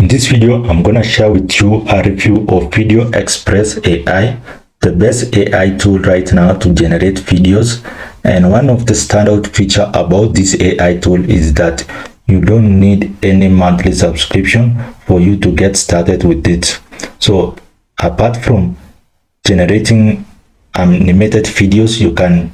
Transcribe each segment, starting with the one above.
In this video, I'm gonna share with you a review of VideoExpress AI, the best AI tool right now to generate videos. And one of the standout feature about this AI tool is that you don't need any monthly subscription for you to get started with it. So apart from generating animated videos, you can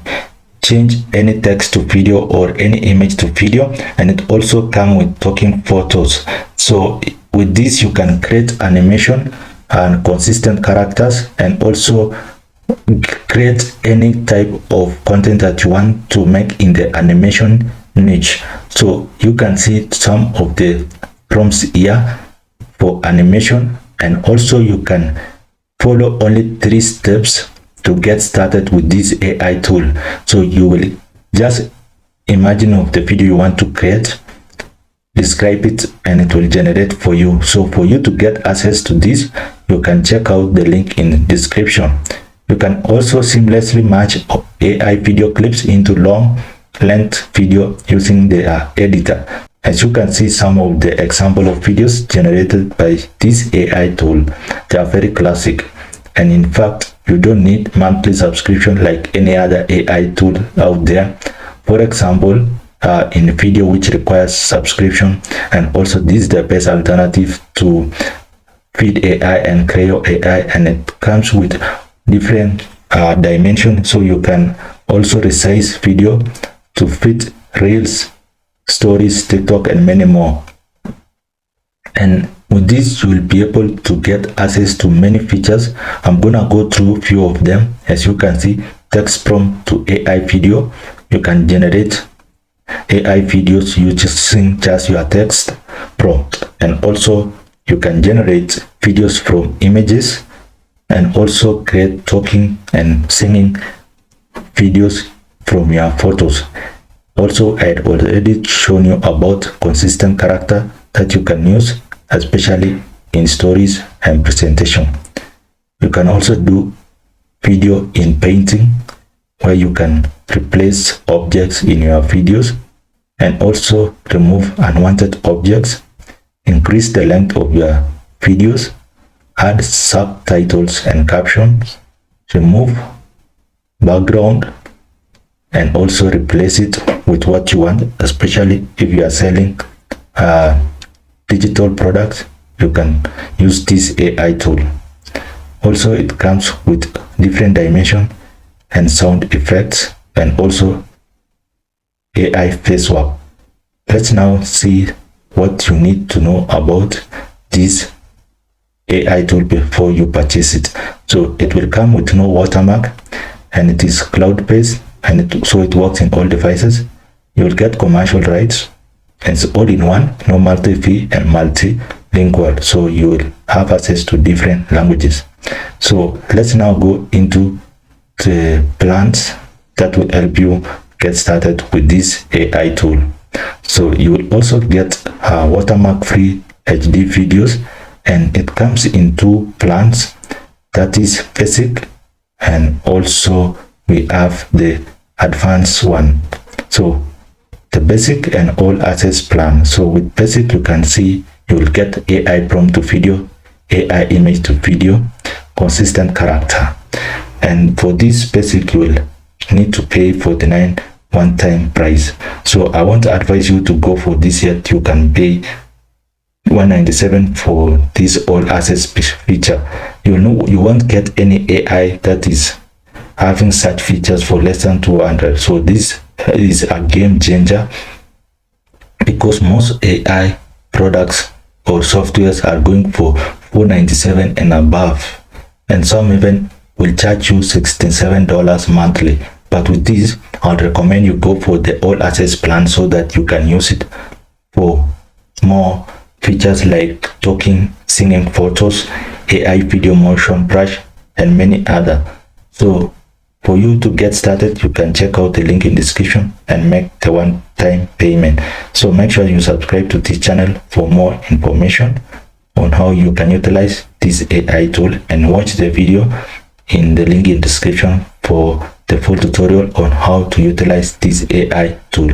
change any text to video or any image to video, and it also comes with talking photos. So with this you can create animation and consistent characters, and also create any type of content that you want to make in the animation niche. So you can see some of the prompts here for animation, and also you can follow only 3 steps to get started with this AI tool. So you will just imagine of the video you want to create, describe it, and it will generate for you. So for you to get access to this, you can check out the link in the description. You can also seamlessly match AI video clips into long length video using the editor. As you can see, some of the example of videos generated by this AI tool, they are very classic. And in fact, you don't need monthly subscription like any other AI tool out there. For example, in video which requires subscription, and also this is the best alternative to Feed AI and Creo AI, and it comes with different dimensions, so you can also resize video to fit Reels, Stories, TikTok, and many more. And with this, you will be able to get access to many features. I'm gonna go through a few of them. As you can see, text prompt to AI video. You can generate AI videos using just your text prompt, and also you can generate videos from images, and also create talking and singing videos from your photos. Also, I had already shown you about consistent character that you can use, especially in stories and presentation. You can also do video in painting, where you can replace objects in your videos, and also remove unwanted objects, increase the length of your videos, add subtitles and captions, remove background, and also replace it with what you want, especially if you are selling digital products. You can use this AI tool. Also, it comes with different dimension and sound effects, and also AI face swap. Let's now see what you need to know about this AI tool before you purchase it. So it will come with no watermark, and it is cloud-based, and so it works in all devices. You will get commercial rights, and it's all in one, no multi-fee and multilingual, so you will have access to different languages. So let's now go into the plans that will help you get started with this AI tool. So you will also get watermark-free HD videos, and it comes in 2 plans, that is basic, and also we have the advanced one. So the basic and all access plan. So with basic, you can see you will get AI prompt to video, AI image to video, consistent character. And for this basic, you will need to pay $49 one-time price. So I want to advise you to go for this, yet you can pay $197 for this all access feature. You know, you won't get any AI that is having such features for less than $200. So this is a game changer, because most AI products or softwares are going for $497 and above, and some even will charge you $67 monthly. But with this, I'd recommend you go for the all access plan, so that you can use it for more features like talking, singing, photos, AI video, motion brush, and many other. So for you to get started, you can check out the link in the description and make the one-time payment. So make sure you subscribe to this channel for more information on how you can utilize this AI tool, and watch the video in the link in the description for the full tutorial on how to utilize this AI tool.